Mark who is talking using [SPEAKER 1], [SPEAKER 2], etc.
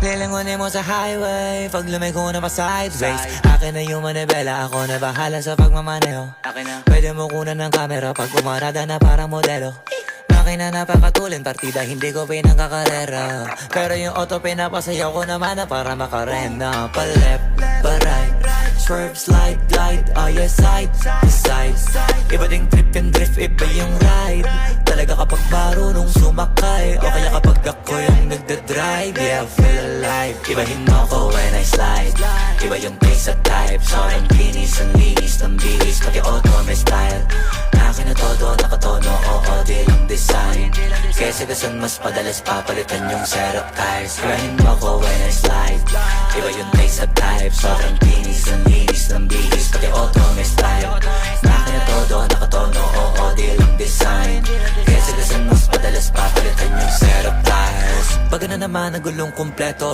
[SPEAKER 1] Lilingunin mo sa highway, pag lumiko na pa sideways. Akin na yung manibela, ako na bahala sa pagmamaneho. Pwede mo kunan ng camera pag pumarada na parang modelo. Makina napakatulin, partida hindi ko pinangkakarera. Pero yung auto pinapasayaw ko naman na para makarena. Pa left, pa right, swerve, slide, glide. Oh yeah, side to side. Iba ding trip and drift, iba yung ride. Talaga kapag marunong sumakay, o kaya kapag ako yung nagdadrive. Yeah, feel alive. Ibahin mo ko when I slide. Iba yung pace at type. Sobrang kinis, ang linis ng bihis, pati auto may style. Akin na todo, nakatono, oo, di lang design. Kesa gasan mas padalas papalitan yung setup tires. Ibahin mo ko when I slide. Iba yung taste at type. Sobrang kinis, ang linis ng bihis, pati auto may style. Akin na todo, nakatono, oo, di lang design. Kesa gasan mas padalas papalitan yung setup tires. Pag na naman ang gulong kumpleto,